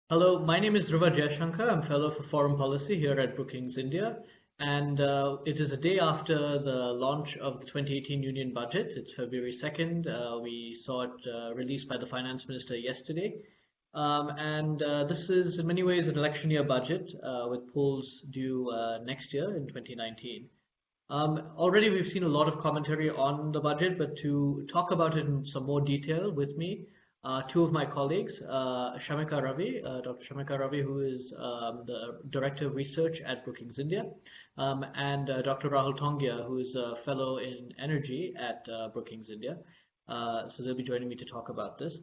Hello, my name is Dhruva Jaishankar. I'm fellow for foreign policy here at Brookings India, and it is a day after the launch of the 2018 Union Budget. It's February 2nd. We saw it released by the Finance Minister yesterday. And this is in many ways an election year budget with polls due next year in 2019. Already we've seen a lot of commentary on the budget, but to talk about it in some more detail with me, two of my colleagues, Shamika Ravi, Dr. Shamika Ravi, who is the Director of Research at Brookings India, and Dr. Rahul Tongia, who is a Fellow in Energy at Brookings India. So they'll be joining me to talk about this.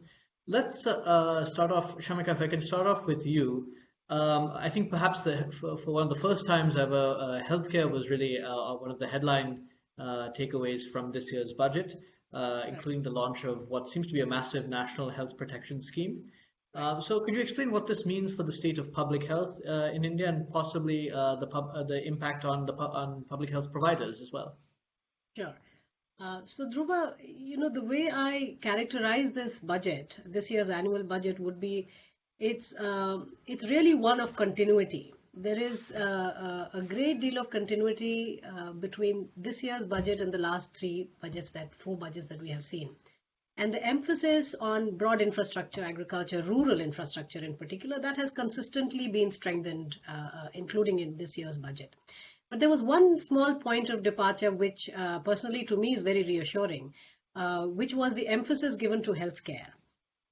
Let's start off, Shamika, if I can start off with you. I think perhaps for one of the first times ever, healthcare was really one of the headline takeaways from this year's budget, including the launch of what seems to be a massive national health protection scheme. So could you explain what this means for the state of public health in India and possibly the impact on on public health providers as well? Sure. So Dhruva, the way I characterize this budget, this year's annual budget would be it's really one of continuity. There is a great deal of continuity between this year's budget and the last four budgets that we have seen. And the emphasis on broad infrastructure, agriculture, rural infrastructure in particular, that has consistently been strengthened, including in this year's budget. But there was one small point of departure, which personally to me is very reassuring, which was the emphasis given to healthcare.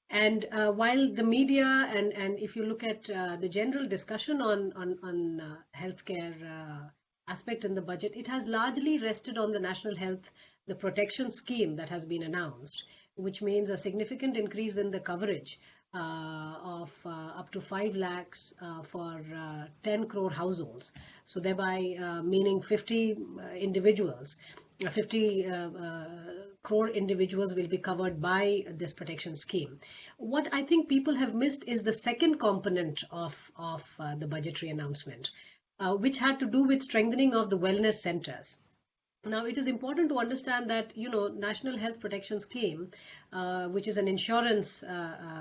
And while the media and if you look at the general discussion on healthcare aspect in the budget, it has largely rested on the national health, the protection scheme that has been announced, which means a significant increase in the coverage of up to 5 lakhs for 10 crore households. So thereby meaning 50 individuals, 50 crore individuals will be covered by this protection scheme. What I think people have missed is the second component of the budgetary announcement, which had to do with strengthening of the wellness centers. Now, it is important to understand that, National Health Protection Scheme, which is an insurance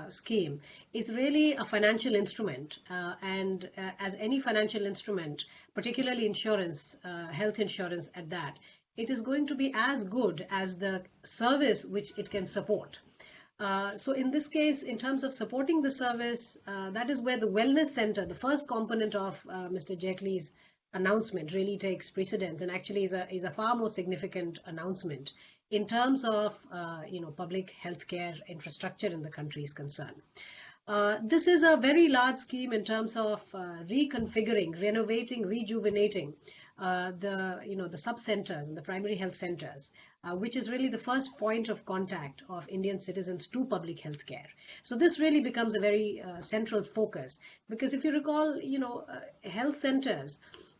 scheme, is really a financial instrument. And as any financial instrument, particularly insurance, health insurance at that, it is going to be as good as the service which it can support. So in this case, in terms of supporting the service, that is where the wellness center, the first component of Mr. Jaitley's announcement, really takes precedence and actually is a far more significant announcement in terms of public healthcare infrastructure in the country is concerned. This is a very large scheme in terms of reconfiguring, renovating, rejuvenating the sub-centers and the primary health centers, which is really the first point of contact of Indian citizens to public health care. So this really becomes a very central focus, because if you recall, health centers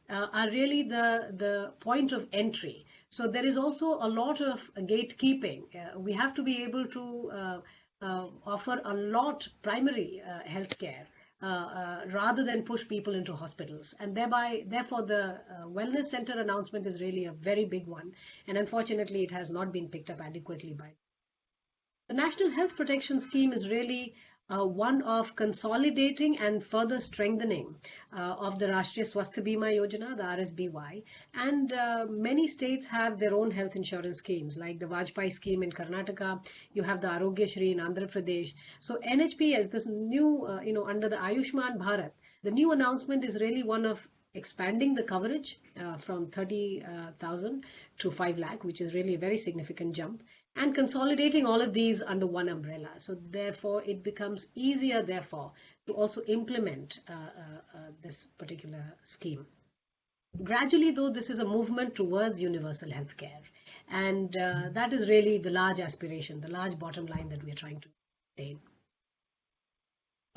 are really the point of entry. So there is also a lot of gatekeeping. We have to be able to offer a lot primary health care rather than push people into hospitals. And therefore, the wellness center announcement is really a very big one. And unfortunately, it has not been picked up adequately by. The National Health Protection Scheme is really one of consolidating and further strengthening of the Rashtriya Swasthya Bima Yojana, the RSBY, and many states have their own health insurance schemes, like the Vajpayee scheme in Karnataka. You have the Arogya Shri in Andhra Pradesh. So NHPS, this new, under the Ayushman Bharat, the new announcement is really one of expanding the coverage from 30,000 to 5 lakh, which is really a very significant jump, and consolidating all of these under one umbrella. So therefore, it becomes easier, therefore, to also implement this particular scheme. Gradually, though, this is a movement towards universal health care. And that is really the large aspiration, the large bottom line that we are trying to attain.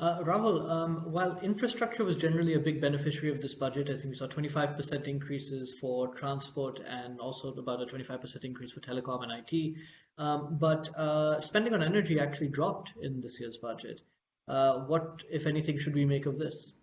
Rahul, while infrastructure was generally a big beneficiary of this budget, I think we saw 25% increases for transport and also about a 25% increase for telecom and IT. But spending on energy actually dropped in this year's budget. What, if anything, should we make of this?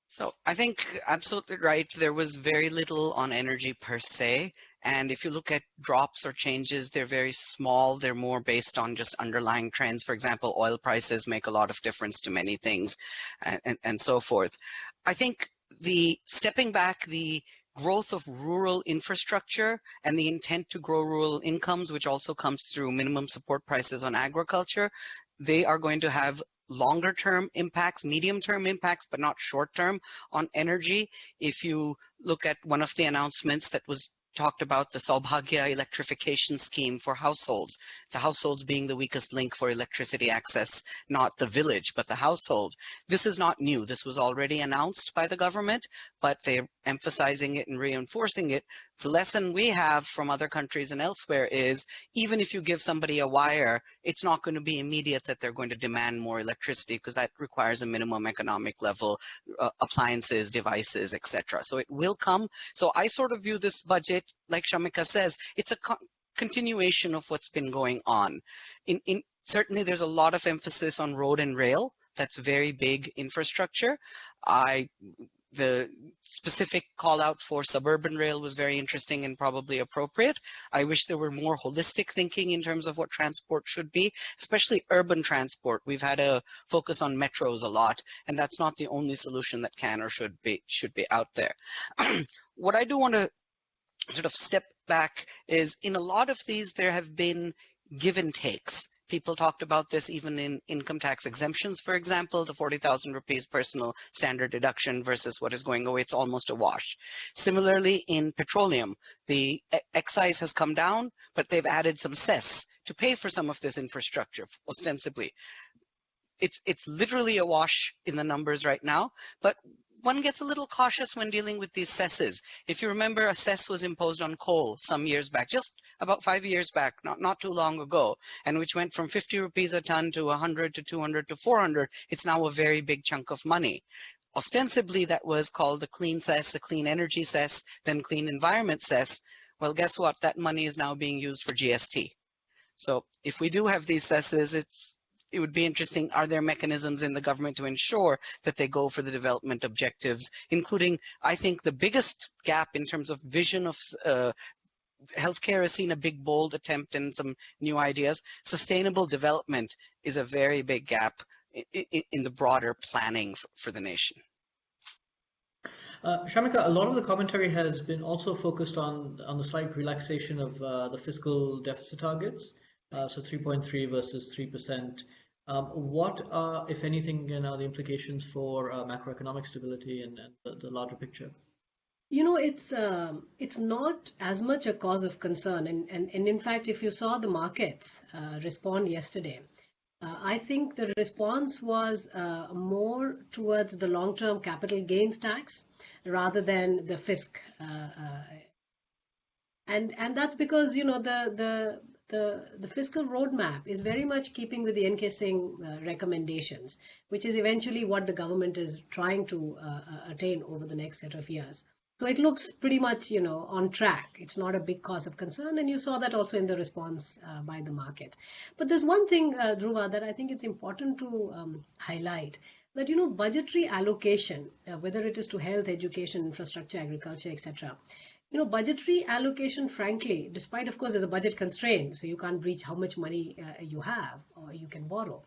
So I think absolutely right. There was very little on energy per se, And if you look at drops or changes, they're very small. They're more based on just underlying trends. For example, oil prices make a lot of difference to many things, and so forth. I think the stepping back, the growth of rural infrastructure and the intent to grow rural incomes, which also comes through minimum support prices on agriculture, they are going to have longer term impacts, medium term impacts, but not short term on energy. If you look at one of the announcements that was talked about, the Saubhagya electrification scheme for households, the households being the weakest link for electricity access, not the village, but the household. This is not new. This was already announced by the government, but they're emphasizing it and reinforcing it. The lesson we have from other countries and elsewhere is even if you give somebody a wire, it's not going to be immediate that they're going to demand more electricity, because that requires a minimum economic level, appliances, devices, etc. So it will come. So I sort of view this budget, like Shamika says, it's a continuation of what's been going on. Certainly there's a lot of emphasis on road and rail. That's very big infrastructure. The specific call out for suburban rail was very interesting and probably appropriate. I wish there were more holistic thinking in terms of what transport should be, especially urban transport. We've had a focus on metros a lot, and that's not the only solution that can or should be out there. What I do want to sort of step back is in a lot of these, there have been give and takes. People talked about this even in income tax exemptions, for example, the 40,000 rupees personal standard deduction versus what is going away. It's almost a wash. Similarly, in petroleum, the excise has come down, but they've added some cess to pay for some of this infrastructure, ostensibly. It's literally a wash in the numbers right now, but one gets a little cautious when dealing with these cesses. If you remember, a cess was imposed on coal some years back, just about 5 years back, not too long ago, and which went from 50 rupees a ton to 100 to 200 to 400. It's now a very big chunk of money. Ostensibly, that was called a clean cess, a clean energy cess, then clean environment cess. Well, guess what? That money is now being used for GST. So if we do have these cesses, it would be interesting, are there mechanisms in the government to ensure that they go for the development objectives, including, I think, the biggest gap in terms of vision of healthcare has seen a big, bold attempt and some new ideas. Sustainable development is a very big gap in the broader planning for the nation. Shamika, a lot of the commentary has been also focused on the slight relaxation of the fiscal deficit targets. So 3.3 versus 3%. What are, if anything, the implications for macroeconomic stability and the larger picture? It's not as much a cause of concern, and in fact, if you saw the markets respond yesterday, I think the response was more towards the long-term capital gains tax rather than the fisc, and that's because the fiscal roadmap is very much keeping with the NK Singh recommendations, which is eventually what the government is trying to attain over the next set of years. So it looks pretty much, on track. It's not a big cause of concern, and you saw that also in the response by the market. But there's one thing, Dhruva, that I think it's important to highlight, that, budgetary allocation, whether it is to health, education, infrastructure, agriculture, etc., budgetary allocation, frankly, despite, of course, there's a budget constraint, so you can't breach how much money you have or you can borrow.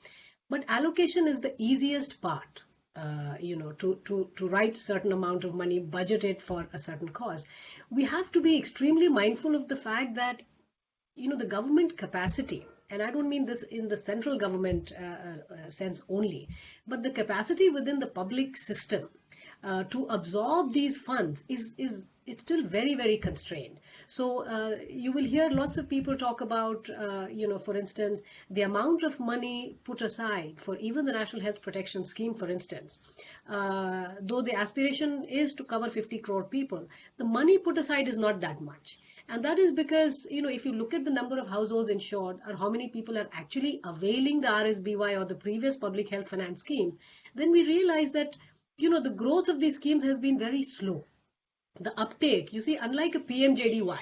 But allocation is the easiest part. To write a certain amount of money, budget it for a certain cause. We have to be extremely mindful of the fact that, the government capacity, and I don't mean this in the central government sense only, but the capacity within the public system to absorb these funds is still very, very constrained. So you will hear lots of people talk about, for instance, the amount of money put aside for even the National Health Protection Scheme, for instance. Though the aspiration is to cover 50 crore people, the money put aside is not that much. And that is because, if you look at the number of households insured or how many people are actually availing the RSBY or the previous public health finance scheme, then we realize that, the growth of these schemes has been very slow. The uptake, you see, unlike a PMJDY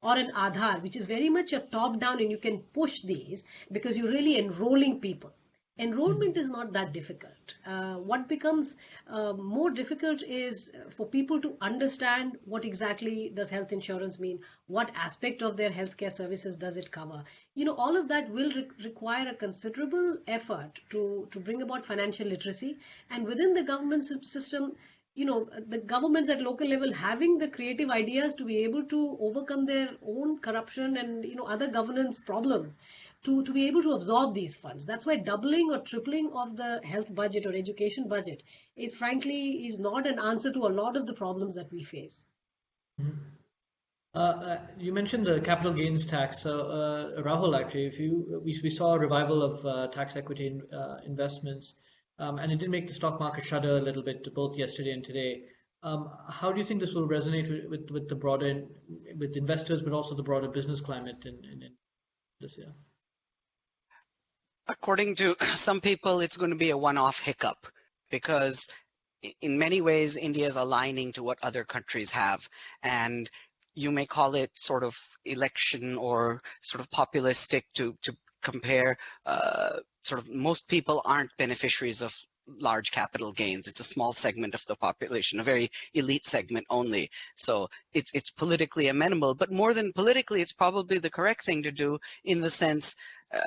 or an Aadhaar, which is very much a top-down and you can push these because you're really enrolling people. Enrollment is not that difficult. What becomes more difficult is for people to understand what exactly does health insurance mean, what aspect of their healthcare services does it cover. All of that will require a considerable effort to bring about financial literacy, and within the government system, the governments at local level having the creative ideas to be able to overcome their own corruption and other governance problems to be able to absorb these funds. That's why doubling or tripling of the health budget or education budget is frankly is not an answer to a lot of the problems that we face. Mhm. You mentioned the capital gains tax. So, Rahul, actually, we saw a revival of tax equity investments, and it did make the stock market shudder a little bit both yesterday and today. How do you think this will resonate with the broader with investors, but also the broader business climate in this year? According to some people, it's going to be a one-off hiccup because in many ways, India is aligning to what other countries have. And you may call it sort of election or sort of populistic to compare. Sort of most people aren't beneficiaries of large capital gains. It's a small segment of the population, a very elite segment only. So it's politically amenable, but more than politically, it's probably the correct thing to do in the sense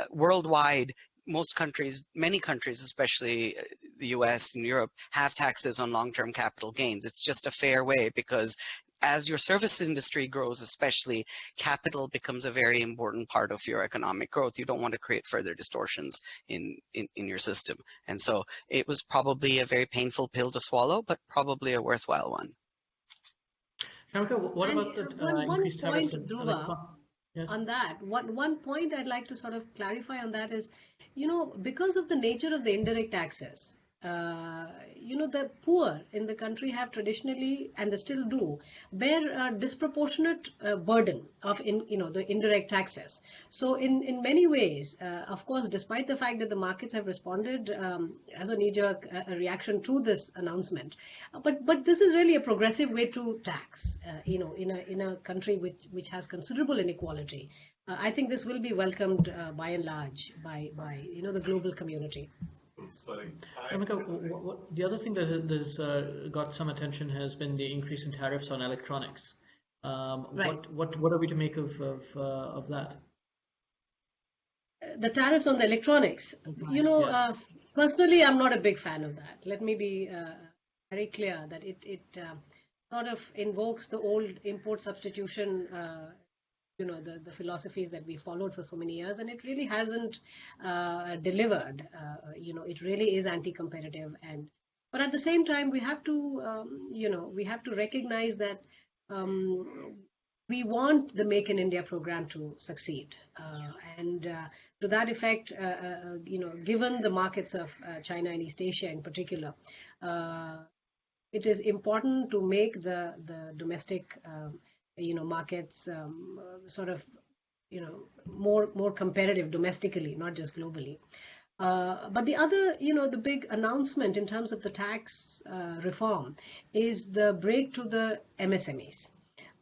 worldwide. Most countries, many countries, especially the US and Europe, have taxes on long-term capital gains. It's just a fair way because as your service industry grows, especially, capital becomes a very important part of your economic growth. You don't want to create further distortions in your system. And so it was probably a very painful pill to swallow, but probably a worthwhile one. Shamika, what about the increased tariffs on Dhruva, Yes. on that, one point I'd like to sort of clarify on that is, because of the nature of the indirect taxes, the poor in the country have traditionally, and they still do, bear a disproportionate burden of the indirect taxes. So in many ways, of course, despite the fact that the markets have responded as a knee-jerk reaction to this announcement, but this is really a progressive way to tax, in a country which has considerable inequality. I think this will be welcomed by and large by the global community. Sorry. Shamika, the other thing that has got some attention has been the increase in tariffs on electronics. Right. What are we to make of that? The tariffs on the electronics. Yes. Personally, I'm not a big fan of that. Let me be very clear that it sort of invokes the old import substitution the philosophies that we followed for so many years, and it really hasn't delivered. It really is anti-competitive, but at the same time, we have to recognize that we want the Make in India program to succeed, and to that effect, given the markets of China and East Asia in particular, it is important to make the domestic markets sort of more competitive domestically, not just globally. But the other, the big announcement in terms of the tax reform is the break to the MSMEs,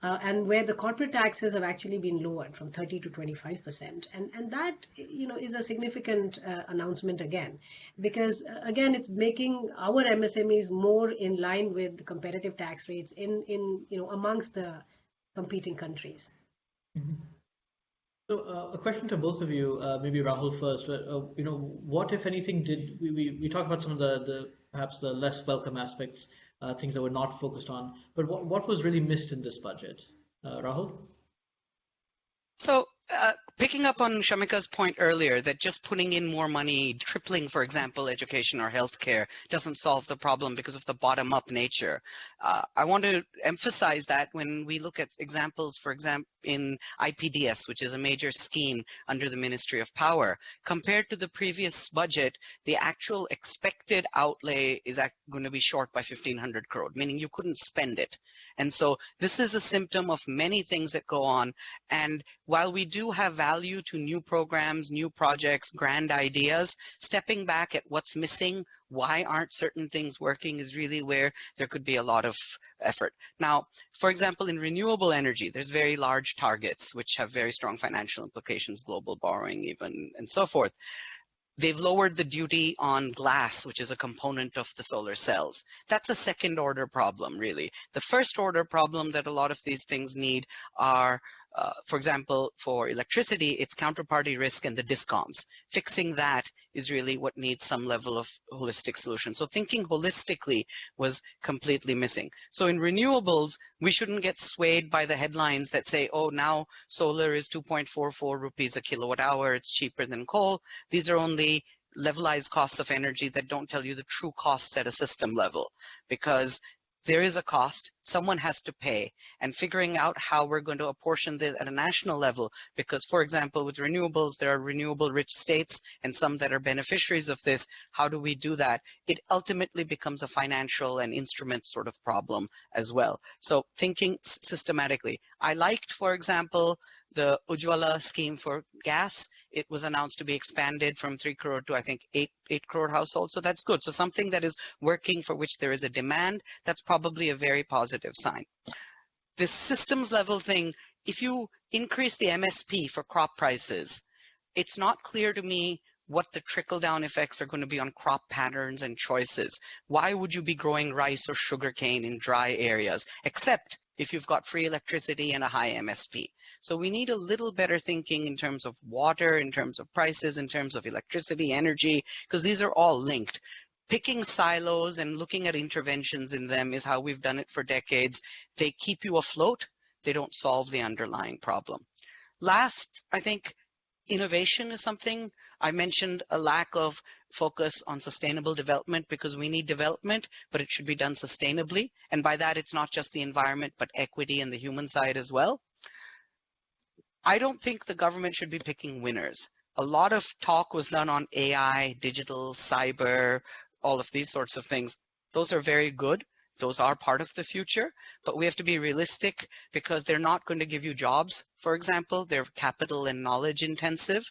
and where the corporate taxes have actually been lowered from 30 to 25%, and that is a significant announcement again, because again it's making our MSMEs more in line with the competitive tax rates in amongst the competing countries. Mm-hmm. So a question to both of you, maybe Rahul first. What, if anything, did we talk about some of the perhaps the less welcome aspects, things that were not focused on, but what was really missed in this budget, Rahul? So picking up on Shamika's point earlier, that just putting in more money, tripling, for example, education or healthcare, doesn't solve the problem because of the bottom-up nature. I want to emphasize that when we look at examples, for example, in IPDS, which is a major scheme under the Ministry of Power, compared to the previous budget, the actual expected outlay is going to be short by 1,500 crore, meaning you couldn't spend it. And so this is a symptom of many things that go on. And while we do have value to new programs, new projects, grand ideas, stepping back at what's missing, why aren't certain things working, is really where there could be a lot of effort. Now, for example, in renewable energy, there's very large targets which have very strong financial implications, global borrowing even, and so forth. They've lowered the duty on glass, which is a component of the solar cells. That's a second order problem, really. The first order problem that a lot of these things need are, for example, for electricity, it's counterparty risk and the discoms. Fixing that is really what needs some level of holistic solution. So thinking holistically was completely missing. So in renewables, we shouldn't get swayed by the headlines that say, oh, now solar is 2.44 rupees a kilowatt hour, it's cheaper than coal. These are only levelized costs of energy that don't tell you the true costs at a system level, because there is a cost, someone has to pay, and figuring out how we're going to apportion this at a national level, because, for example, with renewables, there are renewable rich states and some that are beneficiaries of this. How do we do that? It ultimately becomes a financial and instrument sort of problem as well. So thinking systematically. I liked, for example, the Ujjwala scheme for gas. It was announced to be expanded from 3 crore to, I think, 8 crore households. So that's good. So something that is working, for which there is a demand, that's probably a very positive sign. This systems level thing, if you increase the MSP for crop prices, it's not clear to me what the trickle-down effects are going to be on crop patterns and choices. Why would you be growing rice or sugarcane in dry areas, except if you've got free electricity and a high MSP? So we need a little better thinking in terms of water, in terms of prices, in terms of electricity, energy, because these are all linked. Picking silos and looking at interventions in them is how we've done it for decades. They keep you afloat. They don't solve the underlying problem. Last, I think innovation is something. I mentioned a lack of focus on sustainable development, because we need development, but it should be done sustainably. And by that, it's not just the environment, but equity and the human side as well. I don't think the government should be picking winners. A lot of talk was done on AI, digital, cyber, all of these sorts of things. Those are very good. Those are part of the future, but we have to be realistic, because they're not going to give you jobs, for example. They're capital and knowledge intensive.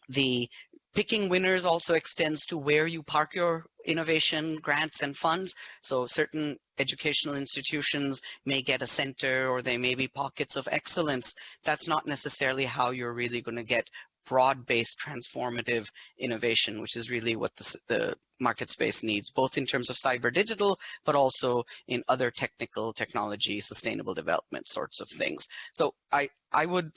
The picking winners also extends to where you park your innovation grants and funds. So certain educational institutions may get a center, or they may be pockets of excellence. That's not necessarily how you're really going to get broad-based transformative innovation, which is really what the market space needs, both in terms of cyber digital, but also in other technical technology, sustainable development sorts of things. So I would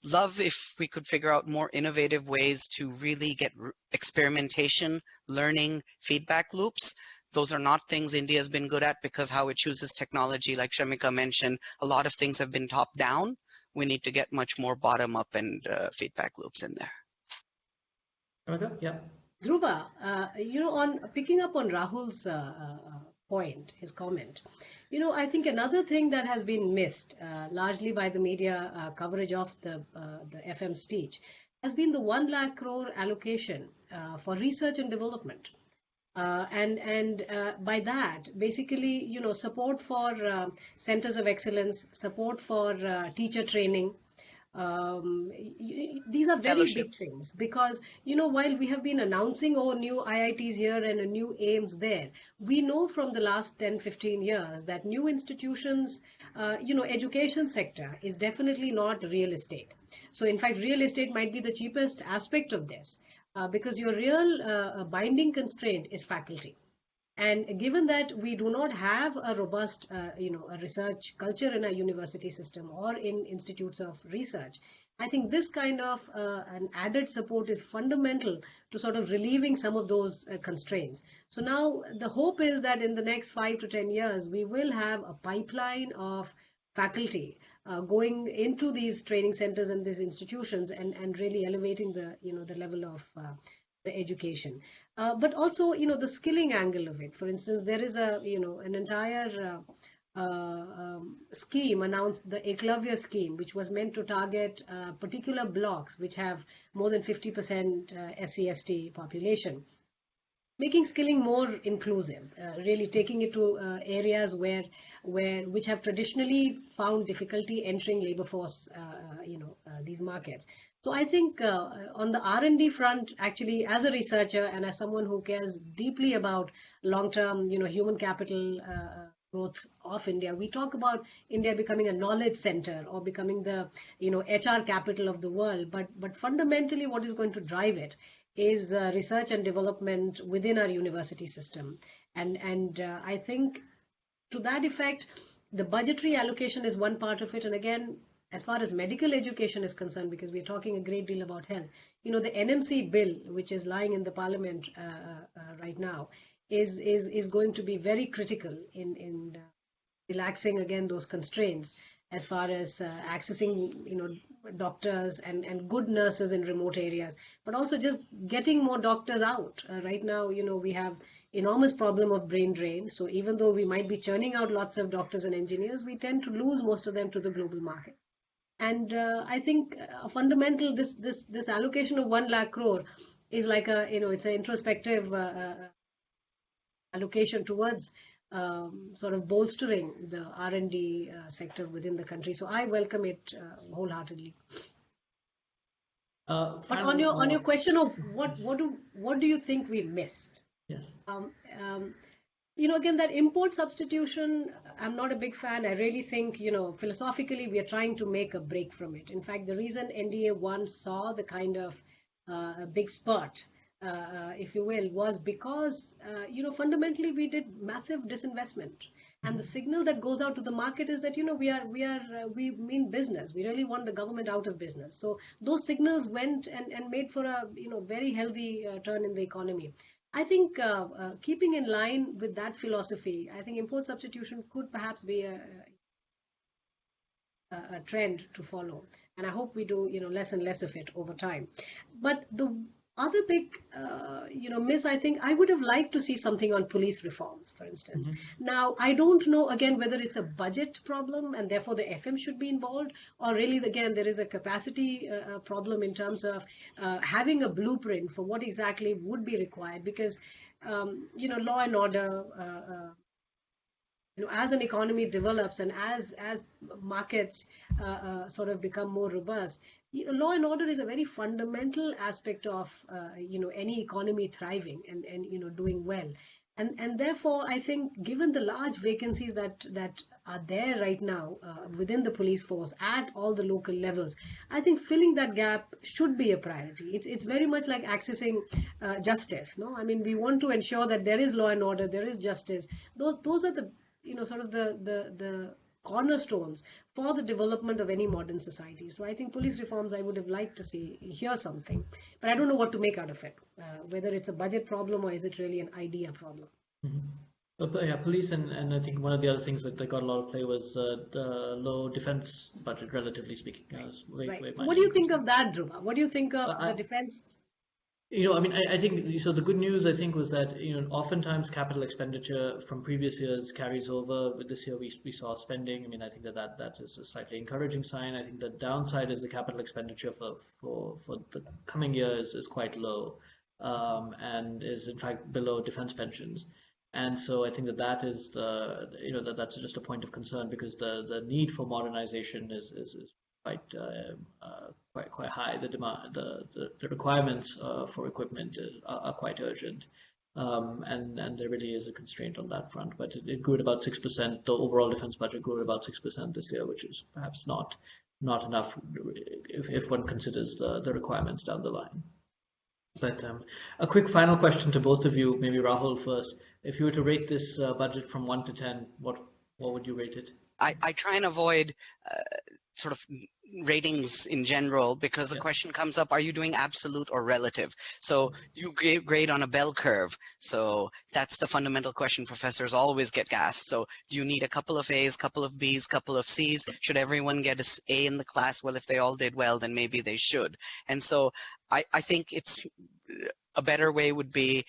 love if we could figure out more innovative ways to really get experimentation, learning, feedback loops. Those are not things India has been good at, because how it chooses technology, like Shamika mentioned, a lot of things have been top down. We need to get much more bottom up and feedback loops in there. Okay, yeah. Dhruva, on picking up on Rahul's point, his comment, I think another thing that has been missed largely by the media coverage of the FM speech has been the 1 lakh crore allocation for research and development. And by that, basically, support for centers of excellence, support for teacher training. These are very big things, because, while we have been announcing, new IITs here and a new aims there, we know from the last 10, 15 years that new institutions, education sector is definitely not real estate. So in fact, real estate might be the cheapest aspect of this. Because your real binding constraint is faculty. And given that we do not have a robust, a research culture in our university system or in institutes of research, I think this kind of an added support is fundamental to sort of relieving some of those constraints. So now the hope is that in the next 5 to 10 years, we will have a pipeline of faculty going into these training centers and these institutions, and really elevating the the level of the education, but also the skilling angle of it. For instance, there is an entire scheme announced, the Eklavya scheme, which was meant to target particular blocks which have more than 50% SC/ST population, making skilling more inclusive, really taking it to areas which have traditionally found difficulty entering labor force, these markets. So I think on the R&D front, actually, as a researcher and as someone who cares deeply about long-term, human capital growth of India. We talk about India becoming a knowledge center or becoming the HR capital of the world, but fundamentally what is going to drive it is research and development within our university system. And I think to that effect, the budgetary allocation is one part of it. And again, as far as medical education is concerned, because we're talking a great deal about health, the NMC bill, which is lying in the parliament right now, is going to be very critical in relaxing again those constraints as far as accessing doctors and good nurses in remote areas, but also just getting more doctors out. Right now, we have enormous problem of brain drain. So even though we might be churning out lots of doctors and engineers, we tend to lose most of them to the global market. And I think fundamental this allocation of 1 lakh crore is like it's an introspective allocation towards sort of bolstering the R&D sector within the country. So I welcome it wholeheartedly. But on your question of what do you think we missed? Yes. Again, that import substitution, I'm not a big fan. I really think, philosophically, we are trying to make a break from it. In fact, the reason NDA 1 saw the kind of big spurt, if you will, was because, fundamentally we did massive disinvestment. And the signal that goes out to the market is that, we mean business. We really want the government out of business. So those signals went and made for a, very healthy turn in the economy. I think keeping in line with that philosophy, I think import substitution could perhaps be a trend to follow. And I hope we do, less and less of it over time. But the other big, miss, I think I would have liked to see something on police reforms, for instance. Mm-hmm. Now, I don't know, again, whether it's a budget problem and therefore the FM should be involved, or really, again, there is a capacity problem in terms of having a blueprint for what exactly would be required, because, law and order, as an economy develops and as markets sort of become more robust, law and order is a very fundamental aspect of any economy thriving and doing well, and therefore I think given the large vacancies that are there right now within the police force at all the local levels, I think filling that gap should be a priority. It's very much like accessing justice. No, I mean, we want to ensure that there is law and order, there is justice. Those are the sort of the cornerstones for the development of any modern society. So I think police reforms, I would have liked to hear something, but I don't know what to make out of it, whether it's a budget problem or is it really an idea problem. Mm-hmm. But yeah, police and I think one of the other things that got a lot of play was the low defense budget, relatively speaking. Right. So what do you think of that, Dhruva? What do you think of the defense? I think, so the good news, I think, was that, oftentimes capital expenditure from previous years carries over. With this year, we saw spending. I think that is a slightly encouraging sign. I think the downside is the capital expenditure for the coming years is quite low, and is in fact below defense pensions. And so I think that is that's just a point of concern, because the need for modernization is quite high. The demand, the requirements for equipment are quite urgent, and there really is a constraint on that front. But it grew at about 6%. The overall defense budget grew at about 6% this year, which is perhaps not enough if one considers the requirements down the line. But a quick final question to both of you, maybe Rahul first. If you were to rate this budget from 1 to 10, what would you rate it? I try and avoid sort of ratings in general, because the question comes up, are you doing absolute or relative? So you grade on a bell curve. So that's the fundamental question professors always get asked. So do you need a couple of A's, couple of B's, couple of C's? Should everyone get an A in the class? Well, if they all did well, then maybe they should. And so I think it's a better way would be,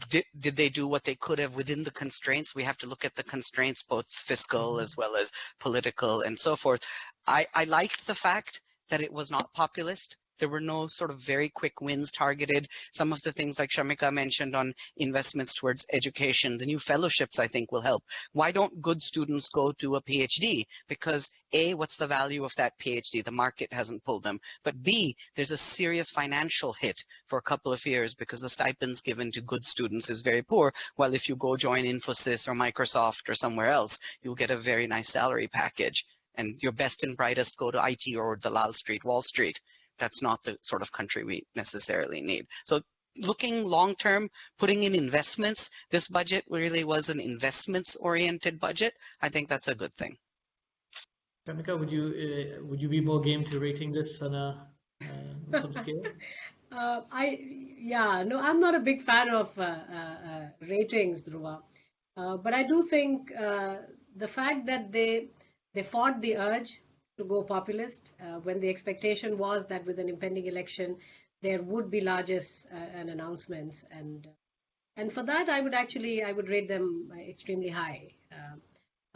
did they do what they could have within the constraints? We have to look at the constraints, both fiscal as well as political and so forth. I liked the fact that it was not populist. There were no sort of very quick wins targeted. Some of the things like Shamika mentioned on investments towards education, the new fellowships I think will help. Why don't good students go to a PhD? Because A, what's the value of that PhD? The market hasn't pulled them. But B, there's a serious financial hit for a couple of years because the stipends given to good students is very poor. While if you go join Infosys or Microsoft or somewhere else, you'll get a very nice salary package. And your best and brightest go to IT or the Lal Street, Wall Street. That's not the sort of country we necessarily need. So looking long term, putting in investments, this budget really was an investments oriented budget. I think that's a good thing. Shamika, would you be more game to rating this on some scale? I'm not a big fan of ratings, Dhruva. But I do think the fact that they fought the urge to go populist when the expectation was that with an impending election there would be largesse and announcements, and for that I would rate them extremely high.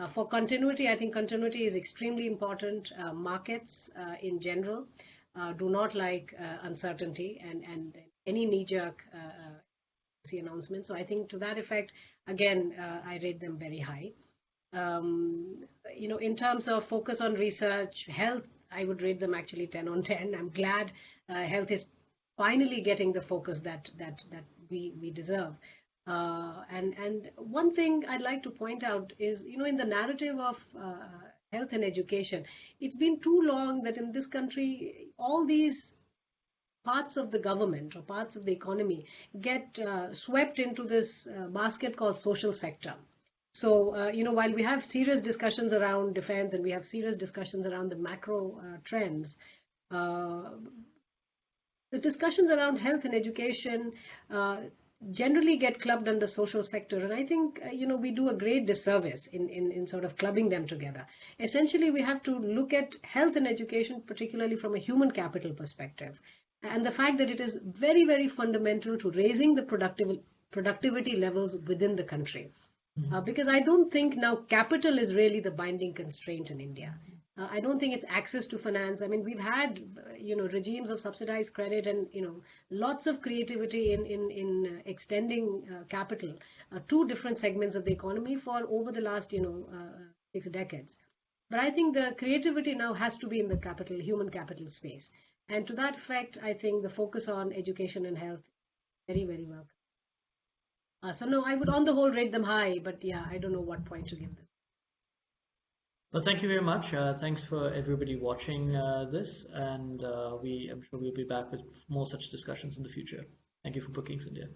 For continuity, I think continuity is extremely important. Markets in general do not like uncertainty and any knee-jerk announcement. So I think to that effect, again, I rate them very high. In terms of focus on research, health, I would rate them actually 10 on 10. I'm glad health is finally getting the focus that we deserve. And one thing I'd like to point out is, in the narrative of health and education, it's been too long that in this country, all these parts of the government or parts of the economy get swept into this basket called social sector. So, while we have serious discussions around defense and we have serious discussions around the macro trends, the discussions around health and education generally get clubbed under social sector. And I think, we do a great disservice in sort of clubbing them together. Essentially, we have to look at health and education, particularly from a human capital perspective. And the fact that it is very, very fundamental to raising the productivity levels within the country. Because I don't think now capital is really the binding constraint in India. I don't think it's access to finance. I mean, we've had, regimes of subsidized credit and, lots of creativity in extending capital to different segments of the economy for over the last, 6 decades. But I think the creativity now has to be in the human capital space. And to that effect, I think the focus on education and health is very, very welcome. So no, I would on the whole rate them high, but yeah, I don't know what point to give them. Well, thank you very much. Thanks for everybody watching this, and I'm sure we'll be back with more such discussions in the future. Thank you for Brookings India.